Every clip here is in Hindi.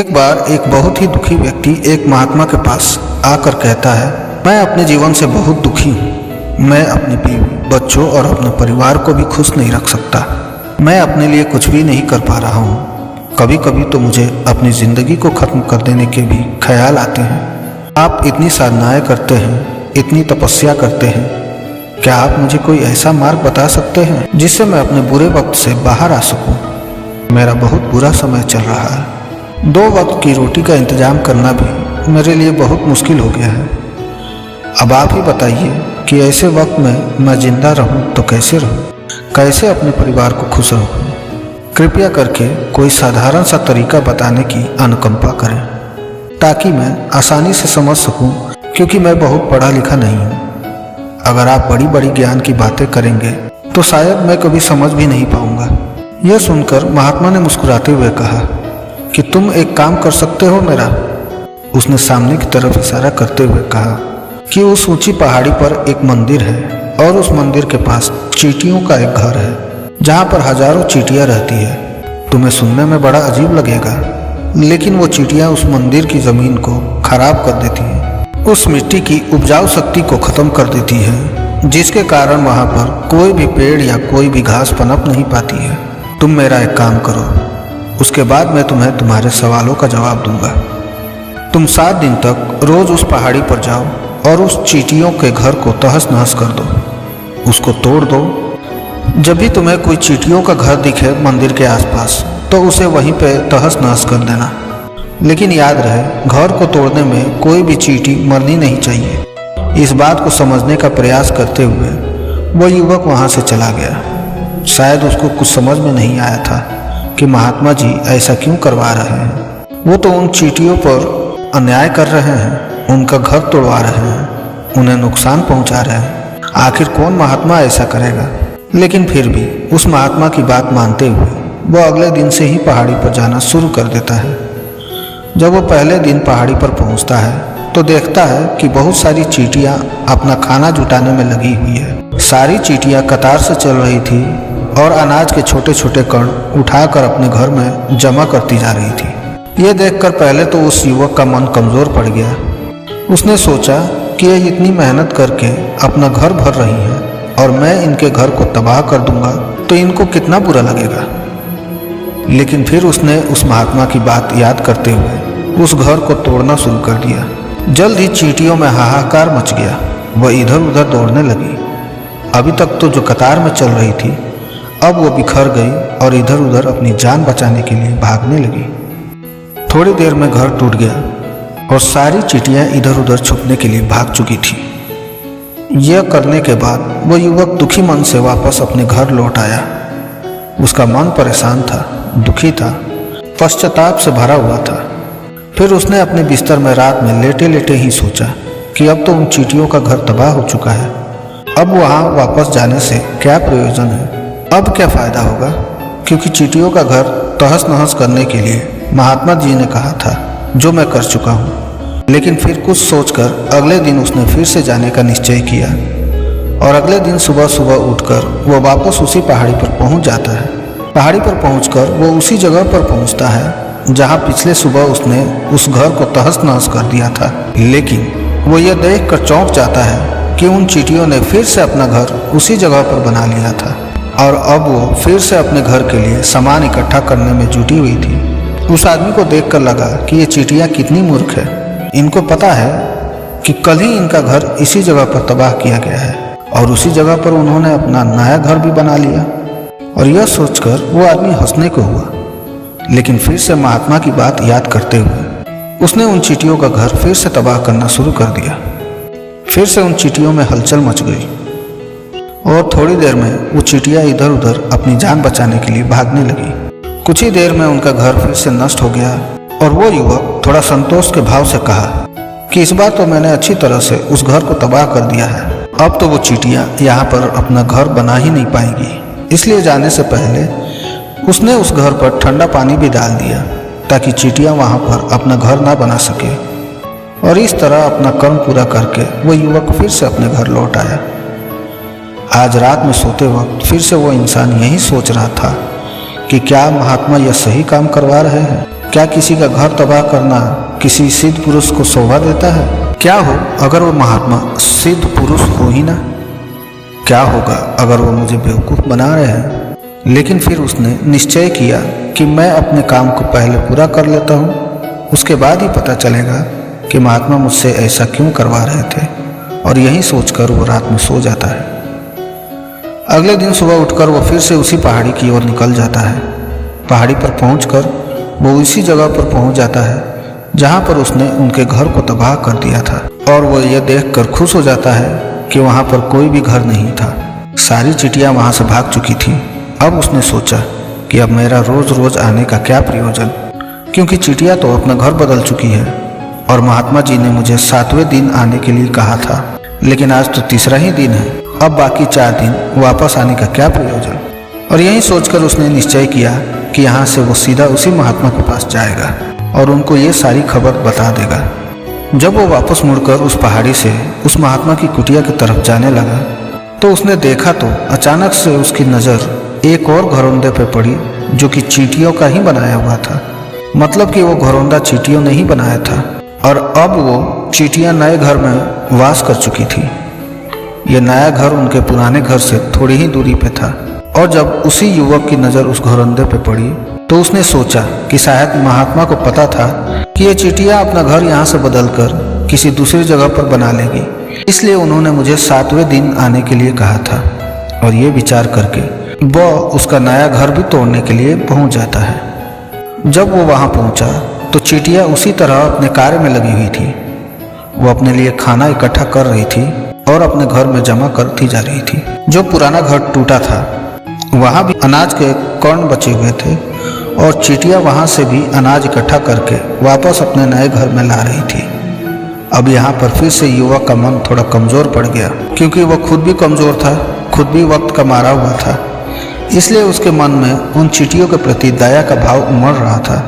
एक बार एक बहुत ही दुखी व्यक्ति एक महात्मा के पास आकर कहता है, मैं अपने जीवन से बहुत दुखी हूँ। मैं अपनी बीवी, बच्चों और अपने परिवार को भी खुश नहीं रख सकता। मैं अपने लिए कुछ भी नहीं कर पा रहा हूँ। कभी कभी तो मुझे अपनी ज़िंदगी को ख़त्म कर देने के भी ख्याल आते हैं। आप इतनी साधनाएँ करते हैं, इतनी तपस्या करते हैं, क्या आप मुझे कोई ऐसा मार्ग बता सकते हैं जिससे मैं अपने बुरे वक्त से बाहर आ सकूं? मेरा बहुत बुरा समय चल रहा है। 2 वक्त की रोटी का इंतजाम करना भी मेरे लिए बहुत मुश्किल हो गया है। अब आप ही बताइए कि ऐसे वक्त में मैं जिंदा रहूं तो कैसे रहूं? कैसे अपने परिवार को खुश रखूं? कृपया करके कोई साधारण सा तरीका बताने की अनुकंपा करें ताकि मैं आसानी से समझ सकूं, क्योंकि मैं बहुत पढ़ा लिखा नहीं हूं। अगर आप बड़ी बड़ी ज्ञान की बातें करेंगे तो शायद मैं कभी समझ भी नहीं पाऊंगा। यह सुनकर महात्मा ने मुस्कुराते हुए कहा कि तुम एक काम कर सकते हो मेरा। उसने सामने की तरफ इशारा करते हुए कहा कि उस ऊंची पहाड़ी पर एक मंदिर है और उस मंदिर के पास चींटियों का एक घर है जहाँ पर हजारों चींटियाँ रहती है। तुम्हें सुनने में बड़ा अजीब लगेगा, लेकिन वो चींटियाँ उस मंदिर की ज़मीन को खराब कर देती हैं, उस मिट्टी की उपजाऊ शक्ति को ख़त्म कर देती है, जिसके कारण वहाँ पर कोई भी पेड़ या कोई भी घास पनप नहीं पाती है। तुम मेरा एक काम करो, उसके बाद मैं तुम्हें तुम्हारे सवालों का जवाब दूंगा। तुम 7 दिन तक रोज़ उस पहाड़ी पर जाओ और उस चींटियों के घर को तहस नहस कर दो, उसको तोड़ दो। जब भी तुम्हें कोई चींटियों का घर दिखे मंदिर के आसपास, तो उसे वहीं पे तहस नहस कर देना। लेकिन याद रहे, घर को तोड़ने में कोई भी चींटी मरनी नहीं चाहिए। इस बात को समझने का प्रयास करते हुए वो युवक वहाँ से चला गया। शायद उसको कुछ समझ में नहीं आया था कि महात्मा जी ऐसा क्यों करवा रहे हैं। वो तो उन चींटियों पर अन्याय कर रहे हैं, उनका घर तोड़वा रहे हैं, उन्हें नुकसान पहुंचा रहे हैं। आखिर कौन महात्मा ऐसा करेगा? लेकिन फिर भी उस महात्मा की बात मानते हुए वो अगले दिन से ही पहाड़ी पर जाना शुरू कर देता है। जब वो पहले दिन पहाड़ी पर पहुंचता है तो देखता है कि बहुत सारी चींटियां अपना खाना जुटाने में लगी हुई है। सारी चींटियां कतार से चल रही थी और अनाज के छोटे छोटे कण उठाकर अपने घर में जमा करती जा रही थी। ये देखकर पहले तो उस युवक का मन कमज़ोर पड़ गया। उसने सोचा कि ये इतनी मेहनत करके अपना घर भर रही है और मैं इनके घर को तबाह कर दूंगा तो इनको कितना बुरा लगेगा। लेकिन फिर उसने उस महात्मा की बात याद करते हुए उस घर को तोड़ना शुरू कर दिया। जल्द ही चींटियों में हाहाकार मच गया। वह इधर उधर दौड़ने लगी। अभी तक तो जो कतार में चल रही थी, अब वो बिखर गई और इधर उधर अपनी जान बचाने के लिए भागने लगी। थोड़ी देर में घर टूट गया और सारी चींटियां इधर उधर छुपने के लिए भाग चुकी थी। यह करने के बाद वो युवक दुखी मन से वापस अपने घर लौट आया। उसका मन परेशान था, दुखी था, पश्चाताप से भरा हुआ था। फिर उसने अपने बिस्तर में रात में लेटे लेटे ही सोचा कि अब तो उन चींटियों का घर तबाह हो चुका है। अब वहाँ वापस जाने से क्या प्रयोजन है? अब क्या फ़ायदा होगा? क्योंकि चींटियों का घर तहस नहस करने के लिए महात्मा जी ने कहा था, जो मैं कर चुका हूँ। लेकिन फिर कुछ सोचकर अगले दिन उसने फिर से जाने का निश्चय किया और अगले दिन सुबह सुबह उठकर वो वापस उसी पहाड़ी पर पहुँच जाता है। पहाड़ी पर पहुंचकर वो उसी जगह पर पहुंचता है जहां पिछले सुबह उसने उस घर को तहस नहस कर दिया था। लेकिन वो ये देखकर चौंक जाता है कि उन चींटियों ने फिर से अपना घर उसी जगह पर बना लिया था और अब वो फिर से अपने घर के लिए सामान इकट्ठा करने में जुटी हुई थी। उस आदमी को देखकर लगा कि ये चींटियाँ कितनी मूर्ख है। इनको पता है कि कल ही इनका घर इसी जगह पर तबाह किया गया है और उसी जगह पर उन्होंने अपना नया घर भी बना लिया। और यह सोचकर वो आदमी हंसने को हुआ। लेकिन फिर से महात्मा की बात याद करते हुए उसने उन चींटियों का घर फिर से तबाह करना शुरू कर दिया। फिर से उन चींटियों में हलचल मच गई और थोड़ी देर में वो चींटियाँ इधर उधर अपनी जान बचाने के लिए भागने लगी। कुछ ही देर में उनका घर फिर से नष्ट हो गया और वो युवक थोड़ा संतोष के भाव से कहा कि इस बार तो मैंने अच्छी तरह से उस घर को तबाह कर दिया है। अब तो वो चींटियाँ यहाँ पर अपना घर बना ही नहीं पाएंगी। इसलिए जाने से पहले उसने उस घर पर ठंडा पानी भी डाल दिया ताकि चींटियाँ वहाँ पर अपना घर ना बना सके। और इस तरह अपना कर्म पूरा करके वो युवक फिर से अपने घर लौट आया। आज रात में सोते वक्त फिर से वो इंसान यही सोच रहा था कि क्या महात्मा यह सही काम करवा रहे हैं। क्या किसी का घर तबाह करना किसी सिद्ध पुरुष को शोभा देता है? क्या हो अगर वो महात्मा सिद्ध पुरुष हो ही ना? क्या होगा अगर वो मुझे बेवकूफ़ बना रहे हैं? लेकिन फिर उसने निश्चय किया कि मैं अपने काम को पहले पूरा कर लेता हूँ, उसके बाद ही पता चलेगा कि महात्मा मुझसे ऐसा क्यों करवा रहे थे। और यही सोचकर वो रात में सो जाता है। अगले दिन सुबह उठकर वो फिर से उसी पहाड़ी की ओर निकल जाता है। पहाड़ी पर पहुंचकर वो उसी जगह पर पहुंच जाता है जहां पर उसने उनके घर को तबाह कर दिया था। और वो ये देखकर खुश हो जाता है कि वहां पर कोई भी घर नहीं था। सारी चिड़ियाँ वहां से भाग चुकी थी। अब उसने सोचा कि अब मेरा रोज रोज आने का क्या प्रयोजन, क्योंकि चिड़िया तो अपना घर बदल चुकी है और महात्मा जी ने मुझे 7वें दिन आने के लिए कहा था, लेकिन आज तो तीसरा ही दिन है। अब बाकी 4 दिन वापस आने का क्या प्रयोजन। और यही सोचकर उसने निश्चय किया कि यहाँ से वो सीधा उसी महात्मा के पास जाएगा और उनको ये सारी खबर बता देगा। जब वो वापस मुड़कर उस पहाड़ी से उस महात्मा की कुटिया की तरफ जाने लगा तो उसने देखा तो अचानक से उसकी नज़र एक और घरौंदे पे पड़ी जो कि चींटियों का ही बनाया हुआ था। मतलब कि वो घरौंदा चींटियों ने ही बनाया था और अब वो चींटियाँ नए घर में वास कर चुकी थी। ये नया घर उनके पुराने घर से थोड़ी ही दूरी पे था। और जब उसी युवक की नज़र उस घरौंदे पे पड़ी तो उसने सोचा कि शायद महात्मा को पता था कि ये चींटियाँ अपना घर यहाँ से बदलकर किसी दूसरी जगह पर बना लेगी, इसलिए उन्होंने मुझे 7वें दिन आने के लिए कहा था। और ये विचार करके वह उसका नया घर भी तोड़ने के लिए पहुंच जाता है। जब वो वहां पहुंचा तो चींटियाँ उसी तरह अपने कार्य में लगी हुई थी। वो अपने लिए खाना इकट्ठा कर रही थी और अपने घर में जमा करती जा रही थी। जो पुराना घर टूटा था वहां भी अनाज के कण बचे हुए थे और चींटियाँ वहां से भी अनाज इकट्ठा करके वापस अपने नए घर में ला रही थी। अब यहाँ पर फिर से युवक का मन थोड़ा कमज़ोर पड़ गया, क्योंकि वह खुद भी कमज़ोर था, खुद भी वक्त का मारा हुआ था। इसलिए उसके मन में उन चींटियों के प्रति दया का भाव उमड़ रहा था।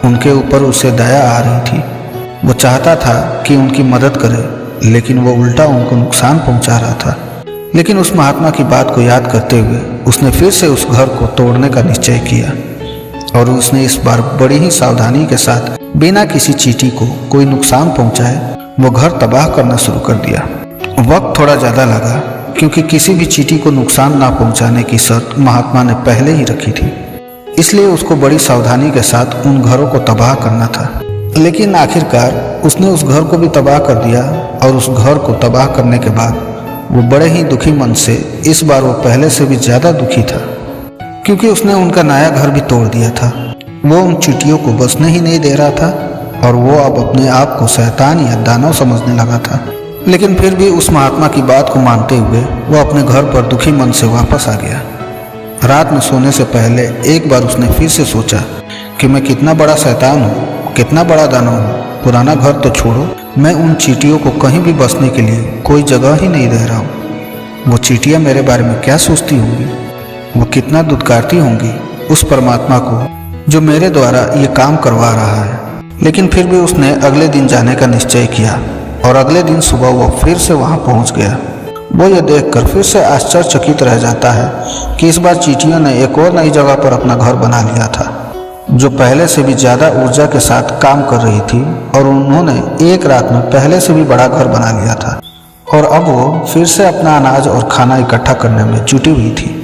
उनके ऊपर उसे दया आ रही थी। वो चाहता था कि उनकी मदद करे, लेकिन वो उल्टा उनको नुकसान पहुंचा रहा था। लेकिन उस महात्मा की बात को याद करते हुए उसने फिर से उस घर को तोड़ने का निश्चय किया और उसने इस बार बड़ी ही सावधानी के साथ बिना किसी चींटी को कोई नुकसान पहुंचाए वो घर तबाह करना शुरू कर दिया। वक्त थोड़ा ज़्यादा लगा, क्योंकि किसी भी चींटी को नुकसान ना पहुंचाने की शर्त महात्मा ने पहले ही रखी थी। इसलिए उसको बड़ी सावधानी के साथ उन घरों को तबाह करना था। लेकिन आखिरकार उसने उस घर को भी तबाह कर दिया और उस घर को तबाह करने के बाद वो बड़े ही दुखी मन से, इस बार वो पहले से भी ज़्यादा दुखी था, क्योंकि उसने उनका नया घर भी तोड़ दिया था। वो उन चींटियों को बसने ही नहीं दे रहा था और वो अब अपने आप को शैतान या दानव समझने लगा था। लेकिन फिर भी उस महात्मा की बात को मानते हुए वो अपने घर पर दुखी मन से वापस आ गया। रात में सोने से पहले एक बार उसने फिर से सोचा कि मैं कितना बड़ा शैतान हूँ, कितना बड़ा दानव हूँ। पुराना घर तो छोड़ो, मैं उन चींटियों को कहीं भी बसने के लिए कोई जगह ही नहीं दे रहा हूँ। वो चींटियाँ मेरे बारे में क्या सोचती होंगी, वो कितना दुत्कारती होंगी उस परमात्मा को जो मेरे द्वारा ये काम करवा रहा है। लेकिन फिर भी उसने अगले दिन जाने का निश्चय किया और अगले दिन सुबह वो फिर से वहाँ पहुँच गया। वो ये देखकर फिर से आश्चर्यचकित रह जाता है कि इस बार चींटियों ने एक और नई जगह पर अपना घर बना लिया था, जो पहले से भी ज़्यादा ऊर्जा के साथ काम कर रही थी। और उन्होंने एक रात में पहले से भी बड़ा घर बना लिया था और अब वो फिर से अपना अनाज और खाना इकट्ठा करने में जुटी हुई थी।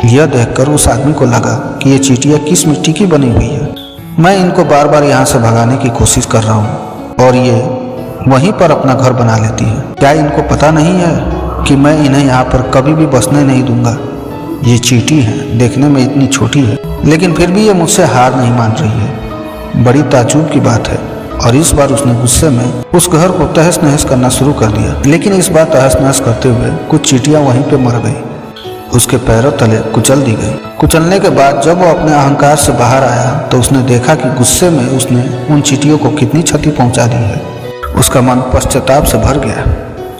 यह देखकर उस आदमी को लगा कि ये चींटियाँ किस मिट्टी की बनी हुई है। मैं इनको बार बार यहाँ से भगाने की कोशिश कर रहा हूँ और ये वहीं पर अपना घर बना लेती है। क्या इनको पता नहीं है कि मैं इन्हें यहाँ पर कभी भी बसने नहीं दूंगा। ये चींटी है, देखने में इतनी छोटी है, लेकिन फिर भी ये मुझसे हार नहीं मान रही है। बड़ी ताज्जुब की बात है। और इस बार उसने गुस्से में उस घर को तहस नहस करना शुरू कर दिया। लेकिन इस बार तहस नहस करते हुए कुछ चींटियाँ वहीं पर मर गई, उसके पैरों तले कुचल दी गई। कुचलने के बाद जब वो अपने अहंकार से बाहर आया तो उसने देखा कि गुस्से में उसने उन चींटियों को कितनी क्षति पहुंचा दी है। उसका मन पश्चाताप से भर गया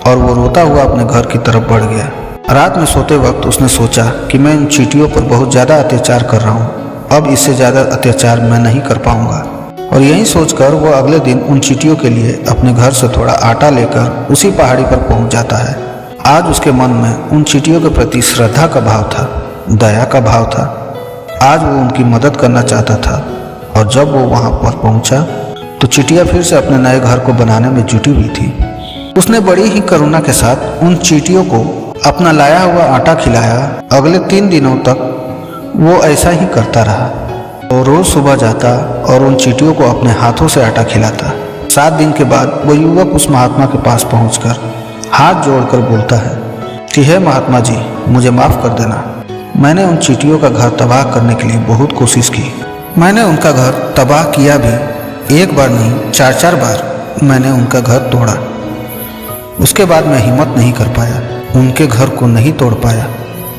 और वो रोता हुआ अपने घर की तरफ बढ़ गया। रात में सोते वक्त उसने सोचा कि मैं इन चींटियों पर बहुत ज़्यादा अत्याचार कर रहा हूँ, अब इससे ज़्यादा अत्याचार मैं नहीं कर पाऊँगा। और यही सोचकर वो अगले दिन उन चींटियों के लिए अपने घर से थोड़ा आटा लेकर उसी पहाड़ी पर पहुँच जाता है। आज उसके मन में उन चींटियों के प्रति श्रद्धा का भाव था, दया का भाव था। आज वो उनकी मदद करना चाहता था और जब वो वहाँ पर पहुँचा तो चींटियाँ फिर से अपने नए घर को बनाने में जुटी हुई थी। उसने बड़ी ही करुणा के साथ उन चींटियों को अपना लाया हुआ आटा खिलाया। अगले 3 दिनों तक वो ऐसा ही करता रहा। वो रोज सुबह जाता और उन चींटियों को अपने हाथों से आटा खिलाता। 7 दिन के बाद वो युवक उस महात्मा के पास पहुंचकर हाथ जोड़कर बोलता है कि हे महात्मा जी, मुझे माफ़ कर देना। मैंने उन चींटियों का घर तबाह करने के लिए बहुत कोशिश की। मैंने उनका घर तबाह किया भी, 1 बार नहीं 4-4 बार मैंने उनका घर तोड़ा। उसके बाद मैं हिम्मत नहीं कर पाया, उनके घर को नहीं तोड़ पाया।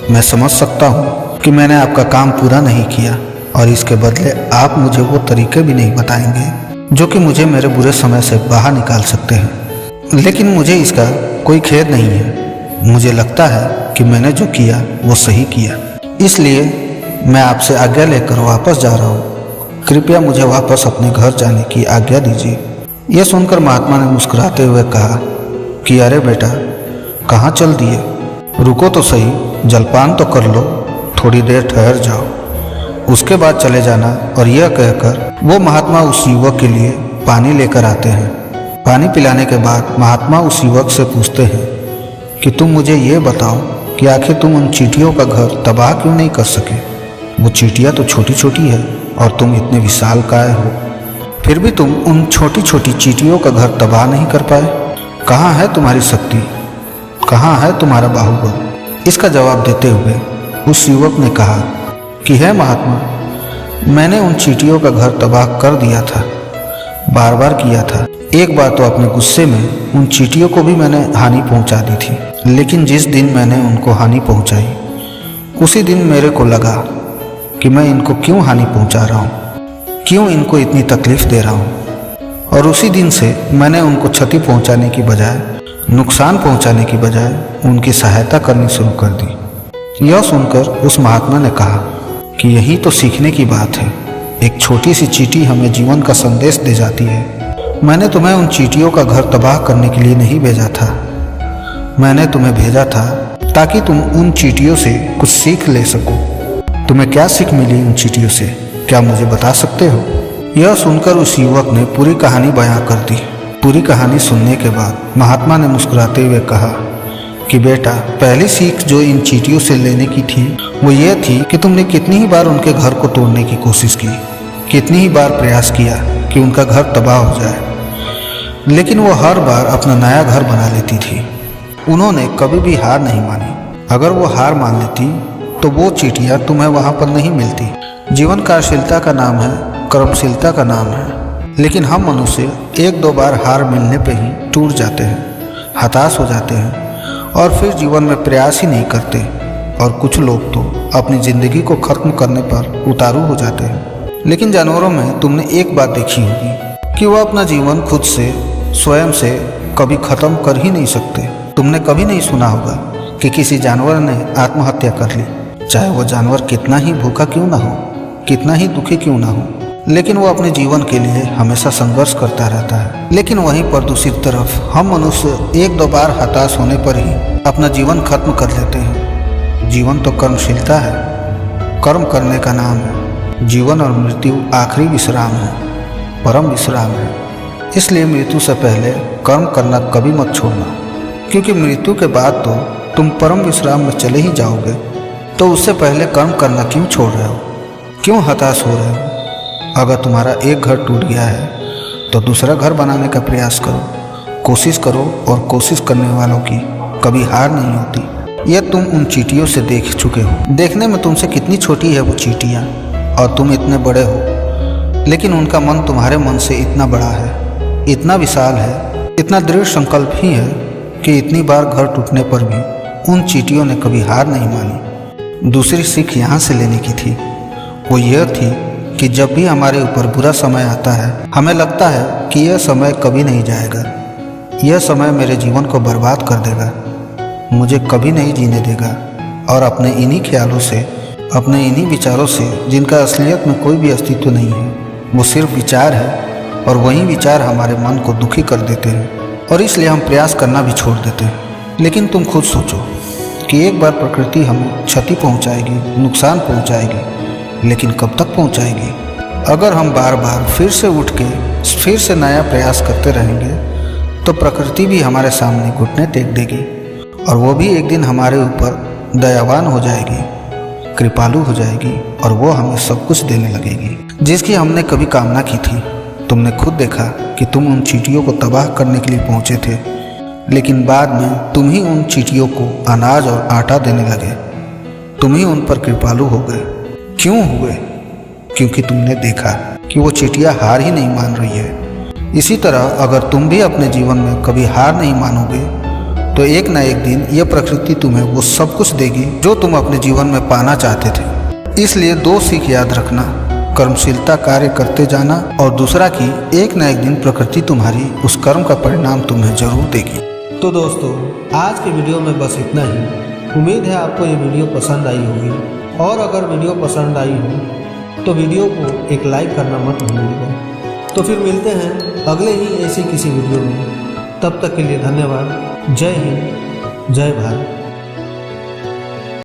मैं समझ सकता हूँ कि मैंने आपका काम पूरा नहीं किया और इसके बदले आप मुझे वो तरीके भी नहीं बताएंगे जो कि मुझे मेरे बुरे समय से बाहर निकाल सकते हैं। लेकिन मुझे इसका कोई खेद नहीं है। मुझे लगता है कि मैंने जो किया वो सही किया, इसलिए मैं आपसे आज्ञा लेकर वापस जा रहा हूँ। कृपया मुझे वापस अपने घर जाने की आज्ञा दीजिए। यह सुनकर महात्मा ने मुस्कुराते हुए कहा कि अरे बेटा, कहाँ चल दिए? रुको तो सही, जलपान तो कर लो, थोड़ी देर ठहर जाओ, उसके बाद चले जाना। और यह कहकर वो महात्मा उस युवक के लिए पानी लेकर आते हैं। पानी पिलाने के बाद महात्मा उस युवक से पूछते हैं कि तुम मुझे ये बताओ कि आखिर तुम उन चींटियों का घर तबाह क्यों नहीं कर सके? वो चींटियाँ तो छोटी छोटी है और तुम इतने विशालकाय हो, फिर भी तुम उन छोटी छोटी चींटियों का घर तबाह नहीं कर पाए। कहाँ है तुम्हारी शक्ति? कहाँ है तुम्हारा बाहुबल? इसका जवाब देते हुए उस युवक ने कहा कि हे महात्मा, मैंने उन चींटियों का घर तबाह कर दिया था, बार बार किया था। एक बार तो अपने गुस्से में उन चींटियों को भी मैंने हानि पहुंचा दी थी, लेकिन जिस दिन मैंने उनको हानि पहुंचाई उसी दिन मेरे को लगा कि मैं इनको क्यों हानि पहुंचा रहा हूँ, क्यों इनको इतनी तकलीफ दे रहा हूँ। और उसी दिन से मैंने उनको क्षति पहुंचाने की बजाय, नुकसान पहुंचाने की बजाय उनकी सहायता करनी शुरू कर दी। यह सुनकर उस महात्मा ने कहा कि यही तो सीखने की बात है। एक छोटी सी चींटी हमें जीवन का संदेश दे जाती है। मैंने तुम्हें उन चींटियों का घर तबाह करने के लिए नहीं भेजा था, मैंने तुम्हें भेजा था ताकि तुम उन चींटियों से कुछ सीख ले सको। तुम्हें क्या सीख मिली उन चींटियों से, क्या मुझे बता सकते हो? यह सुनकर उस युवक ने पूरी कहानी बयां कर दी। पूरी कहानी सुनने के बाद महात्मा ने मुस्कुराते हुए कहा कि बेटा, पहली सीख जो इन चींटियों से लेने की थी वो ये थी कि तुमने कितनी ही बार उनके घर को तोड़ने की कोशिश की, कितनी ही बार प्रयास किया कि उनका घर तबाह हो जाए, लेकिन वो हर बार अपना नया घर बना लेती थी। उन्होंने कभी भी हार नहीं मानी। अगर वो हार मान लेती तो वो चींटियाँ तुम्हें वहाँ पर नहीं मिलती। जीवन कार्यशीलता का नाम है, कर्मशीलता का नाम है, लेकिन हम मनुष्य 1-2 बार हार मिलने पे ही टूट जाते हैं, हताश हो जाते हैं और फिर जीवन में प्रयास ही नहीं करते। और कुछ लोग तो अपनी ज़िंदगी को ख़त्म करने पर उतारू हो जाते हैं। लेकिन जानवरों में तुमने एक बात देखी होगी कि वह अपना जीवन खुद से, स्वयं से कभी ख़त्म कर ही नहीं सकते। तुमने कभी नहीं सुना होगा कि किसी जानवर ने आत्महत्या कर ली, चाहे वह जानवर कितना ही भूखा क्यों ना हो, कितना ही दुखी क्यों ना हो, लेकिन वो अपने जीवन के लिए हमेशा संघर्ष करता रहता है। लेकिन वहीं पर दूसरी तरफ हम मनुष्य 1-2 बार हताश होने पर ही अपना जीवन खत्म कर लेते हैं। जीवन तो कर्मशीलता है, कर्म करने का नाम है। जीवन और मृत्यु आखिरी विश्राम है, परम विश्राम है। इसलिए मृत्यु से पहले कर्म करना कभी मत छोड़ना, क्योंकि मृत्यु के बाद तो तुम परम विश्राम में चले ही जाओगे। तो उससे पहले कर्म करना क्यों छोड़ रहे हो, क्यों हताश हो रहे हो? अगर तुम्हारा एक घर टूट गया है तो दूसरा घर बनाने का प्रयास करो, कोशिश करो, और कोशिश करने वालों की कभी हार नहीं होती। यह तुम उन चींटियों से देख चुके हो। देखने में तुमसे कितनी छोटी है वो चींटियाँ और तुम इतने बड़े हो, लेकिन उनका मन तुम्हारे मन से इतना बड़ा है, इतना विशाल है, इतना दृढ़ संकल्प ही है कि इतनी बार घर टूटने पर भी उन चींटियों ने कभी हार नहीं मानी। दूसरी सीख यहाँ से लेने की थी, वो यह थी कि जब भी हमारे ऊपर बुरा समय आता है, हमें लगता है कि यह समय कभी नहीं जाएगा, यह समय मेरे जीवन को बर्बाद कर देगा, मुझे कभी नहीं जीने देगा। और अपने इन्हीं ख्यालों से, अपने इन्हीं विचारों से, जिनका असलियत में कोई भी अस्तित्व नहीं है, वो सिर्फ विचार है, और वही विचार हमारे मन को दुखी कर देते हैं और इसलिए हम प्रयास करना भी छोड़ देते हैं। लेकिन तुम खुद सोचो कि एक बार प्रकृति हमें क्षति पहुंचाएगी, नुकसान पहुंचाएगी, लेकिन कब तक पहुंचाएगी? अगर हम बार बार फिर से उठ के फिर से नया प्रयास करते रहेंगे तो प्रकृति भी हमारे सामने घुटने टेक देगी और वो भी एक दिन हमारे ऊपर दयावान हो जाएगी, कृपालु हो जाएगी और वो हमें सब कुछ देने लगेगी जिसकी हमने कभी कामना की थी। तुमने खुद देखा कि तुम उन चींटियों को तबाह करने के लिए पहुंचे थे, लेकिन बाद में तुम ही उन चींटियों को अनाज और आटा देने लगे। तुम ही उन पर कृपालु हो गए। क्यों हुए? क्योंकि तुमने देखा कि वो चींटियां हार ही नहीं मान रही है। इसी तरह अगर तुम भी अपने जीवन में कभी हार नहीं मानोगे तो एक ना एक दिन यह प्रकृति तुम्हें वो सब कुछ देगी जो तुम अपने जीवन में पाना चाहते थे। इसलिए 2 सीख याद रखना, कर्मशीलता कार्य करते जाना और दूसरा कि एक ना एक दिन प्रकृति तुम्हारी उस कर्म का परिणाम तुम्हें जरूर देगी। तो दोस्तों, आज के वीडियो में बस इतना ही। उम्मीद है आपको ये वीडियो पसंद आई होगी और अगर वीडियो पसंद आई हो तो वीडियो को एक लाइक करना मत भूलिएगा। तो फिर मिलते हैं अगले ही ऐसी किसी वीडियो में। तब तक के लिए धन्यवाद। जय हिंद, जय भारत।